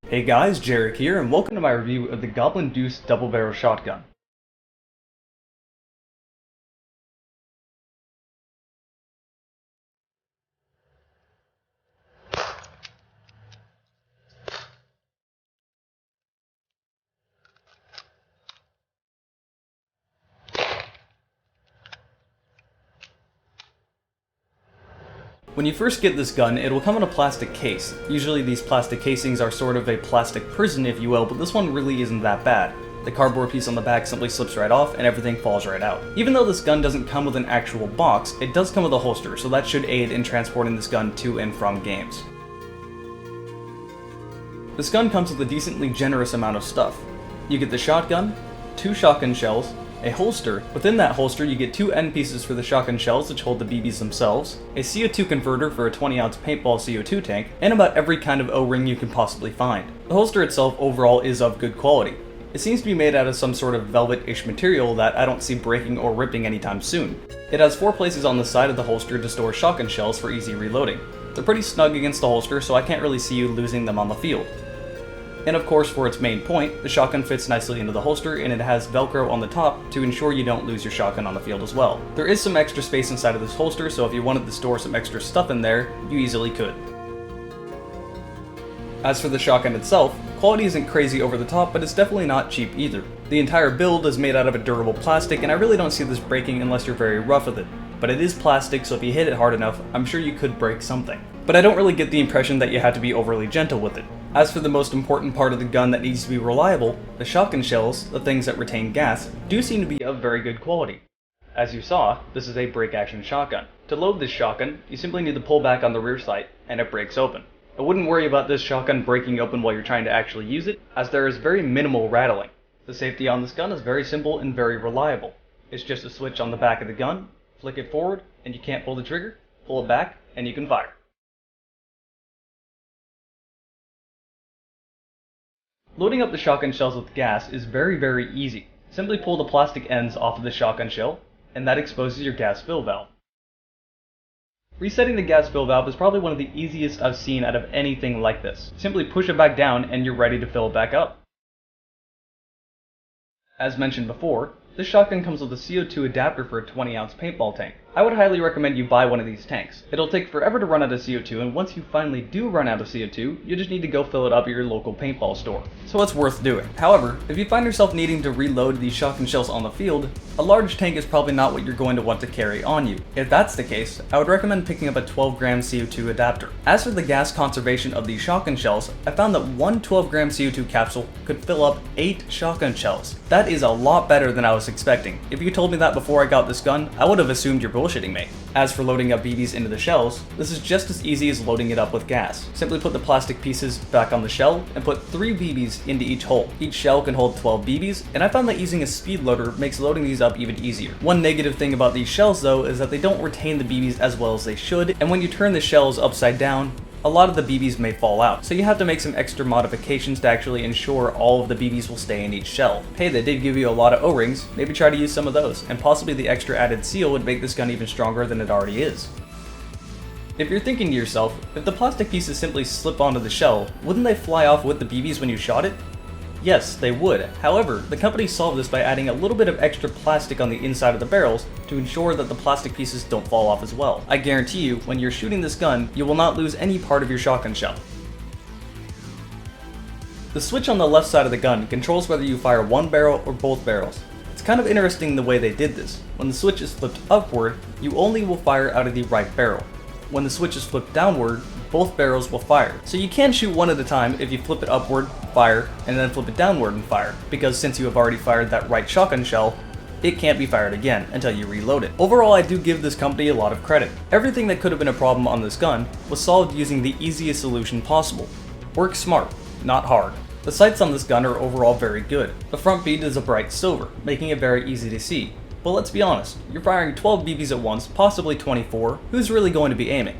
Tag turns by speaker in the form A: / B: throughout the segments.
A: Hey guys, Jarek here, and welcome to my review of the Goblin Deuce double barrel shotgun. When you first get this gun, it will come in a plastic case. Usually these plastic casings are sort of a plastic prison, if you will, but this one really isn't that bad. The cardboard piece on the back simply slips right off and everything falls right out. Even though this gun doesn't come with an actual box, it does come with a holster, so that should aid in transporting this gun to and from games. This gun comes with a decently generous amount of stuff. You get the shotgun, 2 shotgun shells, a holster. Within that holster you get 2 end pieces for the shotgun shells which hold the BBs themselves, a CO2 converter for a 20-ounce paintball CO2 tank, and about every kind of O-ring you can possibly find. The holster itself overall is of good quality. It seems to be made out of some sort of velvet-ish material that I don't see breaking or ripping anytime soon. It has 4 places on the side of the holster to store shotgun shells for easy reloading. They're pretty snug against the holster, so I can't really see you losing them on the field. And of course, for its main point, the shotgun fits nicely into the holster and it has Velcro on the top to ensure you don't lose your shotgun on the field as well. There is some extra space inside of this holster, so if you wanted to store some extra stuff in there, you easily could. As for the shotgun itself, quality isn't crazy over the top, but it's definitely not cheap either. The entire build is made out of a durable plastic, and I really don't see this breaking unless you're very rough with it. But it is plastic, so if you hit it hard enough, I'm sure you could break something. But I don't really get the impression that you have to be overly gentle with it. As for the most important part of the gun that needs to be reliable, the shotgun shells, the things that retain gas, do seem to be of very good quality. As you saw, this is a break-action shotgun. To load this shotgun, you simply need to pull back on the rear sight, and it breaks open. I wouldn't worry about this shotgun breaking open while you're trying to actually use it, as there is very minimal rattling. The safety on this gun is very simple and very reliable. It's just a switch on the back of the gun, flick it forward, and you can't pull the trigger, pull it back, and you can fire. Loading up the shotgun shells with gas is very easy. Simply pull the plastic ends off of the shotgun shell, and that exposes your gas fill valve. Resetting the gas fill valve is probably one of the easiest I've seen out of anything like this. Simply push it back down and you're ready to fill it back up. As mentioned before, this shotgun comes with a CO2 adapter for a 20-ounce paintball tank. I would highly recommend you buy one of these tanks. It'll take forever to run out of CO2, and once you finally do run out of CO2, you just need to go fill it up at your local paintball store. So it's worth doing. However, if you find yourself needing to reload these shotgun shells on the field, a large tank is probably not what you're going to want to carry on you. If that's the case, I would recommend picking up a 12-gram CO2 adapter. As for the gas conservation of these shotgun shells, I found that one 12-gram CO2 capsule could fill up 8 shotgun shells. That is a lot better than I was expecting. If you told me that before I got this gun, I would have assumed you're bullshitting me. As for loading up BBs into the shells, this is just as easy as loading it up with gas. Simply put the plastic pieces back on the shell and put 3 BBs into each hole. Each shell can hold 12 BBs, and I found that using a speed loader makes loading these up even easier. One negative thing about these shells though is that they don't retain the BBs as well as they should, and when you turn the shells upside down, a lot of the BBs may fall out, so you have to make some extra modifications to actually ensure all of the BBs will stay in each shell. Hey, they did give you a lot of O-rings, maybe try to use some of those, and possibly the extra added seal would make this gun even stronger than it already is. If you're thinking to yourself, if the plastic pieces simply slip onto the shell, wouldn't they fly off with the BBs when you shot it? Yes, they would. However, the company solved this by adding a little bit of extra plastic on the inside of the barrels to ensure that the plastic pieces don't fall off as well. I guarantee you, when you're shooting this gun, you will not lose any part of your shotgun shell. The switch on the left side of the gun controls whether you fire one barrel or both barrels. It's kind of interesting the way they did this. When the switch is flipped upward, you only will fire out of the right barrel. When the switch is flipped downward, both barrels will fire. So you can shoot one at a time if you flip it upward, fire, and then flip it downward and fire, because since you have already fired that right shotgun shell, it can't be fired again until you reload it. Overall, I do give this company a lot of credit. Everything that could have been a problem on this gun was solved using the easiest solution possible. Work smart, not hard. The sights on this gun are overall very good. The front bead is a bright silver, making it very easy to see. But let's be honest, you're firing 12 BBs at once, possibly 24, who's really going to be aiming?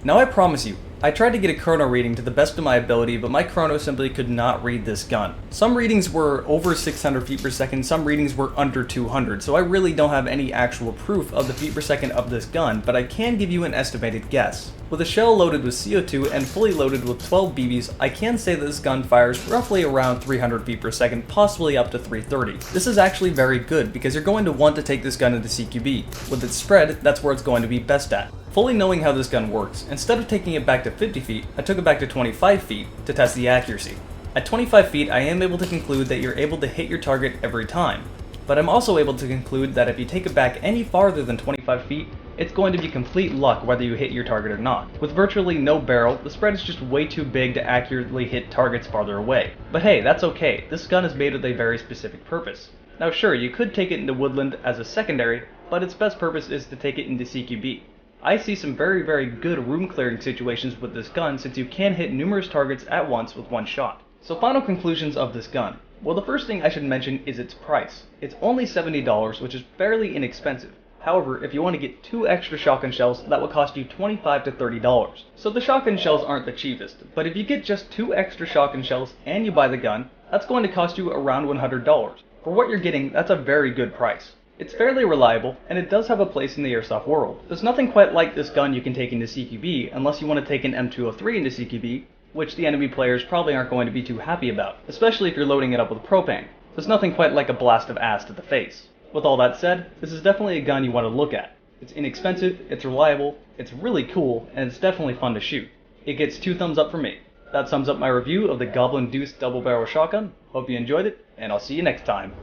A: Now I promise you, I tried to get a chrono reading to the best of my ability, but my chrono simply could not read this gun. Some readings were over 600 feet per second, some readings were under 200, so I really don't have any actual proof of the feet per second of this gun, but I can give you an estimated guess. With a shell loaded with CO2 and fully loaded with 12 BBs, I can say that this gun fires roughly around 300 feet per second, possibly up to 330. This is actually very good, because you're going to want to take this gun into CQB. With its spread, that's where it's going to be best at. Fully knowing how this gun works, instead of taking it back to 50 feet, I took it back to 25 feet to test the accuracy. At 25 feet, I am able to conclude that you're able to hit your target every time, but I'm also able to conclude that if you take it back any farther than 25 feet, it's going to be complete luck whether you hit your target or not. With virtually no barrel, the spread is just way too big to accurately hit targets farther away. But hey, that's okay, this gun is made with a very specific purpose. Now sure, you could take it into woodland as a secondary, but its best purpose is to take it into CQB. I see some very good room clearing situations with this gun since you can hit numerous targets at once with one shot. So final conclusions of this gun. Well, the first thing I should mention is its price. It's only $70, which is fairly inexpensive. However, if you want to get 2 extra shotgun shells, that will cost you $25 to $30. So the shotgun shells aren't the cheapest, but if you get just 2 extra shotgun shells and you buy the gun, that's going to cost you around $100. For what you're getting, that's a very good price. It's fairly reliable, and it does have a place in the airsoft world. There's nothing quite like this gun you can take into CQB unless you want to take an M203 into CQB, which the enemy players probably aren't going to be too happy about, especially if you're loading it up with propane. There's nothing quite like a blast of ass to the face. With all that said, this is definitely a gun you want to look at. It's inexpensive, it's reliable, it's really cool, and it's definitely fun to shoot. It gets 2 thumbs up from me. That sums up my review of the Goblin Deuce double barrel shotgun. Hope you enjoyed it, and I'll see you next time.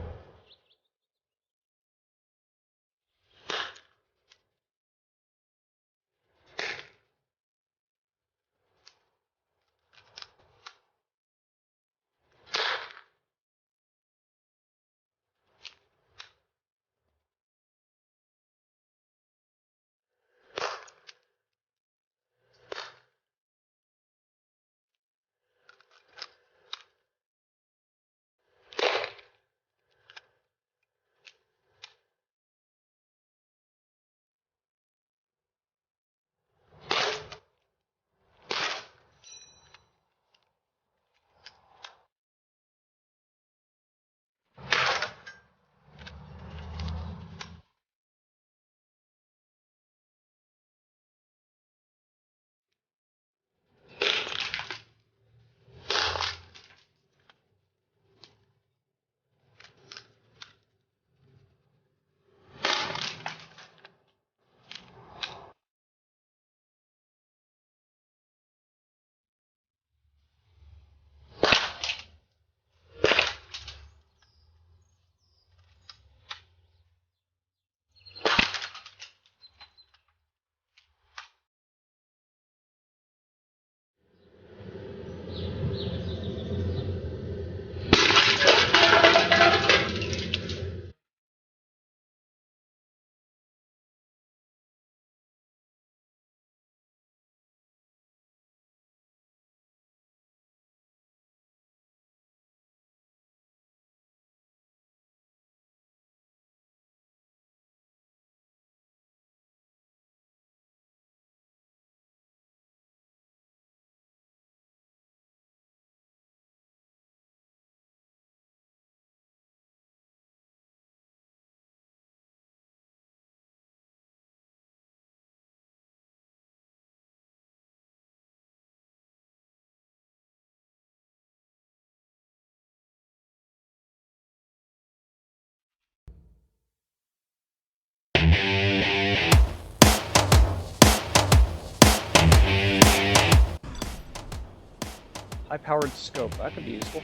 B: High-powered scope, that could be useful.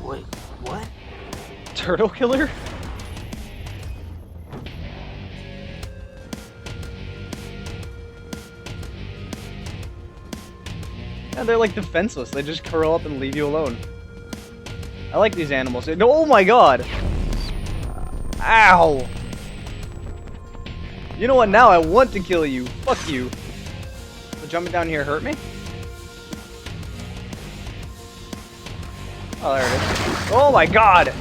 C: Wait, what?
B: Turtle killer? Yeah, they're like defenseless. They just curl up and leave you alone. I like these animals. No, oh my god! Ow! You know what? Now I want to kill you. Fuck you. So jumping down here hurt me? Oh, there it is. Oh my god!